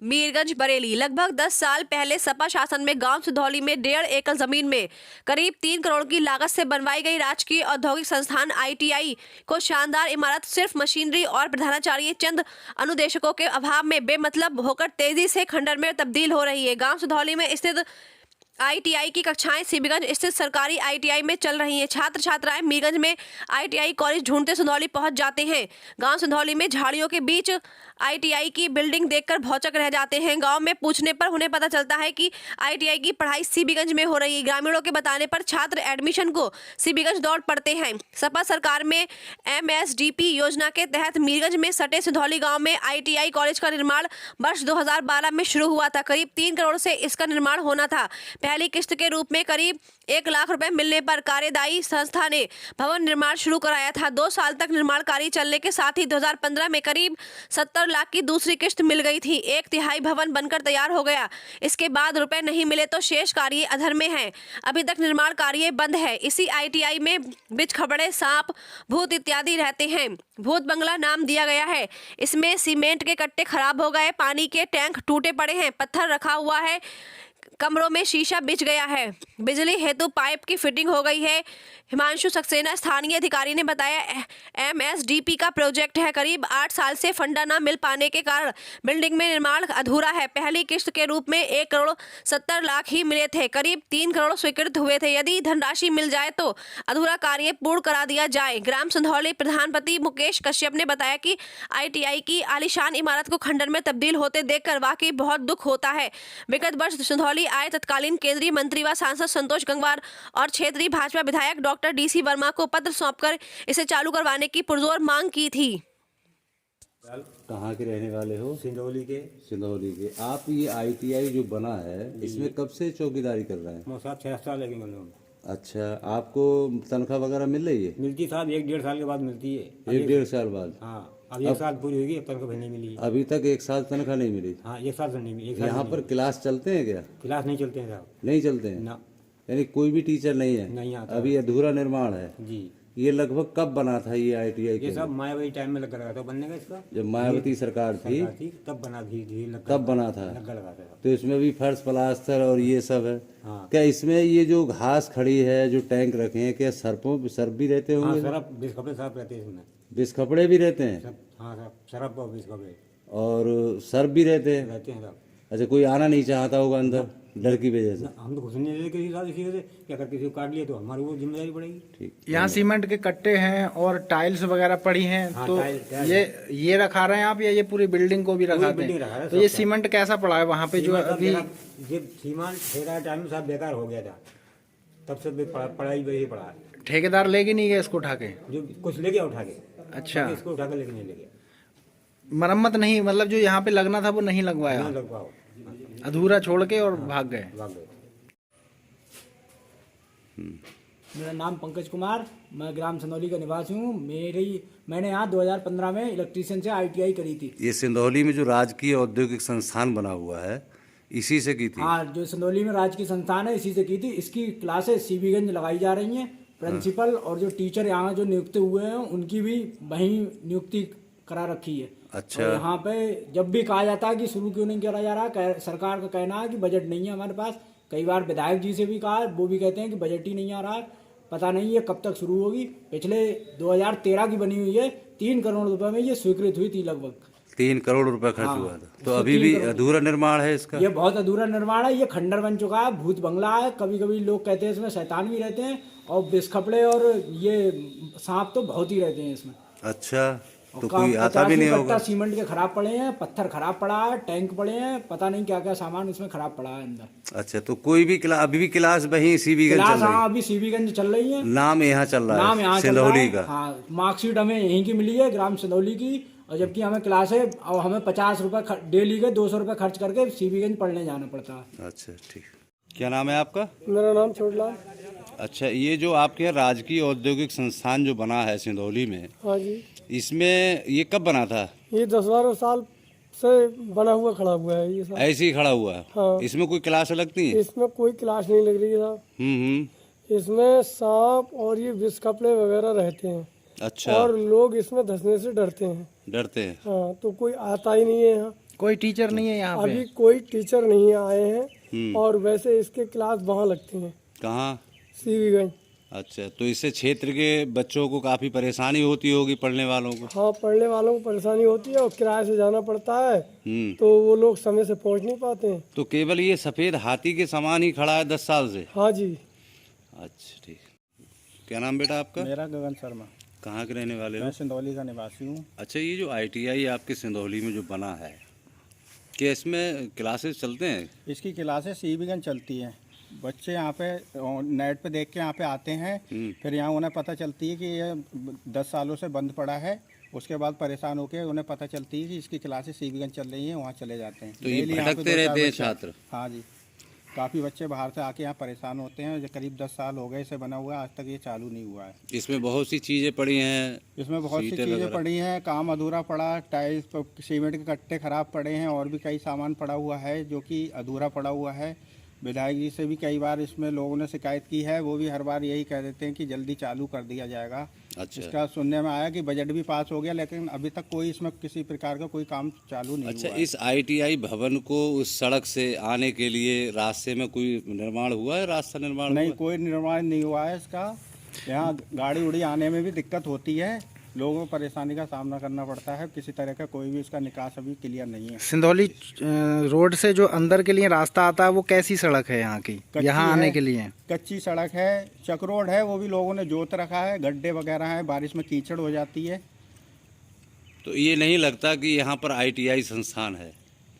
मीरगंज बरेली। लगभग 10 साल पहले सपा शासन में गांव सिधौली में 1.5 एकड़ जमीन में करीब 3 करोड़ की लागत से बनवाई गई राजकीय औद्योगिक संस्थान ITI को शानदार इमारत सिर्फ मशीनरी और प्रधानाचार्य चंद अनुदेशकों के अभाव में बेमतलब होकर तेजी से खंडर में तब्दील हो रही है। गांव सिधौली में स्थित ITI की कक्षाएं सीबीगंज स्थित सरकारी ITI में चल रही हैं। छात्र छात्राएं मीरगंज में ITI कॉलेज ढूंढते सिधौली पहुंच जाते हैं। गांव सिधौली में झाड़ियों के बीच ITI की बिल्डिंग देखकर भौचक रह जाते हैं। गांव में पूछने पर उन्हें पता चलता है कि ITI की पढ़ाई सीबीगंज में हो रही है। ग्रामीणों के बताने पर छात्र एडमिशन को सीबीगंज दौड़ पड़ते हैं। सपा सरकार में MSDP योजना के तहत मीरगंज में सटे सिधौली गांव में ITI कॉलेज का निर्माण वर्ष 2012 में शुरू हुआ था। करीब 3 करोड़ से इसका निर्माण होना था। पहली किस्त के रूप में करीब 1 लाख रुपए मिलने पर कार्यदायी संस्था ने भवन निर्माण शुरू कराया था। 2 साल तक निर्माण कार्य चलने के साथ ही 2015 में करीब 70 लाख की दूसरी किस्त मिल गई थी। 1/3 भवन बनकर तैयार हो गया। इसके बाद रुपए नहीं मिले तो शेष कार्य अधर में है। अभी तक निर्माण कार्य बंद है। इसी ITI में बिच खबड़े, सांप, भूत इत्यादि रहते हैं। भूत बंगला नाम दिया गया है। इसमें सीमेंट के कट्टे खराब हो गए, पानी के टैंक टूटे पड़े हैं, पत्थर रखा हुआ है, कमरों में शीशा बिछ गया है, बिजली हेतु पाइप की फिटिंग हो गई है। हिमांशु सक्सेना स्थानीय अधिकारी ने बताया MSDP का प्रोजेक्ट है। करीब 8 साल से फंडा न मिल पाने के कारण बिल्डिंग में निर्माण अधूरा है। पहली किस्त के रूप में 1 करोड़ 70 लाख ही मिले थे। करीब 3 करोड़ स्वीकृत हुए थे। यदि धनराशि मिल जाए तो अधूरा कार्य पूर्ण करा दिया जाए। ग्राम सिधौली प्रधानपति मुकेश कश्यप ने बताया कि ITI की आलीशान इमारत को खंडर में तब्दील होते देखकर वाकई बहुत दुख होता है। विगत वर्ष सिधौली आए तत्कालीन केंद्रीय मंत्री व सांसद संतोष गंगवार और क्षेत्रीय भाजपा विधायक डॉक्टर DC वर्मा को पत्र सौंपकर इसे चालू करवाने की पुरजोर मांग की थी। कहाँ के रहने वाले हो? सिंधौली के। सिंधौली के। आप ये ITI जो बना है इसमें कब से चौकीदारी कर रहे हैं? मोह साहब 6 साल लगे मतलब। अच्छा, आपको तनख्वाह वगैरह मिल रही है? मिलती साहब 1-1.5 साल के बाद मिलती है। 1-1.5 साल बाद? हाँ, अब 1 साल पूरी होगी, अब तनख्वाह नहीं मिली। अभी तक 1 साल तनख्वाह नहीं मिली? हाँ, 1 साल से नहीं मिली। यहाँ पर क्लास चलते हैं क्या? क्लास नहीं चलते हैं साहब। नहीं चलते हैं ना, यानी कोई भी टीचर नहीं है? नहीं आता। अभी अधूरा निर्माण है जी। ये लगभग कब बना था ये ITI? ये सब मायावती टाइम में लगा था बनने का। इसका जब मायावती सरकार थी तब बना, धीरे लगा, तब बना था। लगा था। तो इसमें भी फर्श प्लास्टर और ये सब है। हाँ। क्या इसमें ये जो घास खड़ी है, जो टैंक रखे हैं, क्या सर्फ भी रहते हाँ, होंगे? सरफ बिस कपड़े साफ रहते हैं इसमें। बिस कपड़े भी रहते हैं? सब, हाँ साहब, सरफ और बिस कपड़े और सर्फ भी रहते हैं? रहते हैं साहब। अच्छा, कोई आना नहीं चाहता होगा अंदर डर की वजह से? हम तो घुस नहीं देते किसी साथ, इसी वजह से कि अगर किसी को काट लिया तो हमारी वो जिम्मेदारी पड़ेगी। ठीक। यहाँ सीमेंट के कट्टे हैं और टाइल्स वगैरह पड़ी हैं। हाँ, तो टाइल ये रखा रहे हैं आप या ये पूरी बिल्डिंग को भी रखा बिल्डिंग रखा है? तो ये सीमेंट कैसा पड़ा है वहाँ पे जो अभी? ये सीमेंट ठेका टाइम साहब बेकार हो गया था, तब से पढ़ाई वही पड़ा है। ठेकेदार लेके नहीं गए इसको उठा के? जो कुछ ले गया उठा के। अच्छा, इसको उठा के लेके नहीं ले गया। मरम्मत नहीं, मतलब जो यहाँ पे लगना था वो नहीं लगवाया, नहीं लगवाओ, अधूरा छोड़ के और भाग गए। भाग गए। मेरा नाम पंकज कुमार, मैं ग्राम सिंधौली का निवासी हूँ। मैंने यहाँ 2015 में इलेक्ट्रीशियन से ITI करी थी। ये सिंधौली में जो राजकीय औद्योगिक संस्थान बना हुआ है इसी से की थी? हाँ, जो सिंधौली में राजकीय संस्थान है इसी से की थी। इसकी क्लासेस सीबीगंज लगाई जा रही हैं। प्रिंसिपल और जो टीचर यहाँ जो नियुक्त हुए हैं उनकी भी वहीं नियुक्ति करा रखी है। अच्छा। और यहाँ पे जब भी कहा जाता है कि शुरू क्यों नहीं करा जा रहा, सरकार का कहना है कि बजट नहीं है हमारे पास। कई बार विधायक जी से भी कहा, वो भी कहते हैं कि बजट ही नहीं आ रहा है, पता नहीं है कब तक शुरू होगी। पिछले 2013 की बनी हुई है, 3 करोड़ रुपए में ये स्वीकृत हुई थी। लगभग 3 करोड़ रुपए खर्च हाँ, हुआ था। तो अभी भी अधूरा निर्माण है इसका? ये बहुत अधूरा निर्माण है। ये खंडर बन चुका है, भूत बंगला है। कभी कभी लोग कहते हैं इसमें शैतान भी रहते हैं और बिस्खपड़े और ये सांप तो बहुत ही रहते हैं इसमें। अच्छा, तो कोई आता भी नहीं होगा? सीमेंट के खराब पड़े हैं, पत्थर खराब पड़ा है, टैंक पड़े हैं, पता नहीं क्या क्या सामान इसमें खराब पड़ा है अंदर। अच्छा, तो कोई भी क्लास अभी भी क्लास वहीं सीबीगंज चल रही है? हाँ, अभी सीबीगंज चल रही है। नाम यहाँ चल रहा है? नाम यहाँ चल रहा सिंधौली है। का? हाँ, मार्कशीट हमें यहीं की मिली है, ग्राम सिंधौली की। और जबकि हमें क्लास है और हमें 50 रुपए डेली के 200 रुपए खर्च करके सीबीगंज पढ़ने जाना पड़ता है। अच्छा, ठीक। क्या नाम है आपका? मेरा नाम छोटलाल। अच्छा, ये जो आपके यहाँ राजकीय औद्योगिक संस्थान जो बना है सिंधौली में, हाँ जी, इसमें ये कब बना था? ये 10-12 साल से बना हुआ खड़ा हुआ है ये सब। ऐसे ही खड़ा हुआ है? हाँ। इसमें कोई क्लास लगती है? इसमें कोई क्लास नहीं लग रही है साहब। इसमें सांप और ये विष कपड़े वगैरह रहते हैं। अच्छा। और लोग इसमें धंसने से डरते हैं। डरते हैं? हाँ, तो कोई आता ही नहीं है यहाँ। कोई टीचर नहीं है यहाँ अभी पे? कोई टीचर नहीं आए हैं और वैसे इसके क्लास वहाँ लगते हैं कहाँ? सीवीगंज। अच्छा, तो इससे क्षेत्र के बच्चों को काफी परेशानी होती होगी, पढ़ने वालों को? हाँ, पढ़ने वालों को परेशानी होती है और किराए से जाना पड़ता है, तो वो लोग समय से पहुँच नहीं पाते हैं। तो केवल ये सफेद हाथी के समान ही खड़ा है 10 साल से? हाँ जी। अच्छा, ठीक। क्या नाम बेटा आपका? मेरा गगन शर्मा। कहाँ के रहने वाले हो? मैं सिंदौली का निवासी हूँ। अच्छा, ये जो ITI आपके सिंदौली में जो बना है, क्या इसमें क्लासेस चलते हैं? इसकी क्लासेस सीवीगंज चलती हैं। बच्चे यहाँ पे नेट पे देख के यहाँ पे आते हैं, फिर यहाँ उन्हें पता चलती है कि ये 10 सालों से बंद पड़ा है। उसके बाद परेशान होकर उन्हें पता चलती है कि इसकी क्लासेस सीवीगंज चल रही हैं, वहाँ चले जाते हैं। तो ये डेली यहाँ पे भटकते 2-4 रहते हैं बच्चे- छात्र? हाँ जी, काफ़ी बच्चे बाहर से आके यहाँ परेशान होते हैं। जो करीब 10 साल हो गए इसे बना हुआ, आज तक ये चालू नहीं हुआ है। इसमें बहुत सी चीज़ें पड़ी हैं, इसमें बहुत सी सीटें चीज़ें वगैरह। पड़ी हैं, काम अधूरा पड़ा, टाइल्स सीमेंट के कट्टे खराब पड़े हैं और भी कई सामान पड़ा हुआ है जो कि अधूरा पड़ा हुआ है। विधायक जी से भी कई बार इसमें लोगों ने शिकायत की है, वो भी हर बार यही कह देते हैं कि जल्दी चालू कर दिया जाएगा। अच्छा। इसका सुनने में आया कि बजट भी पास हो गया, लेकिन अभी तक कोई इसमें किसी प्रकार का कोई काम चालू नहीं अच्छा, हुआ है। इस ITI भवन को उस सड़क से आने के लिए रास्ते में कोई निर्माण हुआ है? रास्ता निर्माण नहीं, हुआ? कोई निर्माण नहीं हुआ है इसका। यहाँ गाड़ी उड़ी आने में भी दिक्कत होती है, लोगों को परेशानी का सामना करना पड़ता है। किसी तरह का कोई भी इसका निकास अभी क्लियर नहीं है। सिंदौली रोड से जो अंदर के लिए रास्ता आता है वो कैसी सड़क है यहाँ की, कच्ची यहाँ आने है, के लिए? कच्ची सड़क है, चक रोड है, वो भी लोगों ने जोत रखा है, गड्ढे वगैरह हैं, बारिश में कीचड़ हो जाती है। तो ये नहीं लगता कि यहाँ पर ITI संस्थान है?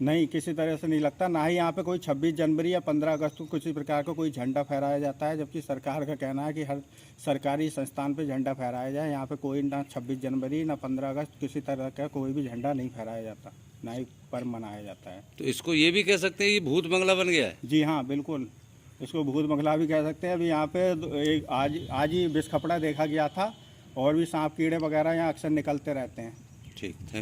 नहीं, किसी तरह से नहीं लगता। ना ही यहाँ पे कोई 26 जनवरी या 15 अगस्त को किसी प्रकार का कोई झंडा फहराया जाता है, जबकि सरकार का कहना है कि हर सरकारी संस्थान पे झंडा फहराया जाए। यहाँ पे कोई ना 26 जनवरी ना 15 अगस्त किसी तरह का कोई भी झंडा नहीं फहराया जाता, ना ही पर्व मनाया जाता है। तो इसको ये भी कह सकते हैं ये भूत बंगला बन गया है? जी हाँ, बिल्कुल, इसको भूत बंगला भी कह सकते हैं। अभी यहाँ पे आज ही विष खपड़ा देखा गया था और भी सांप कीड़े वगैरह यहाँ अक्सर निकलते रहते हैं। ठीक, थैंक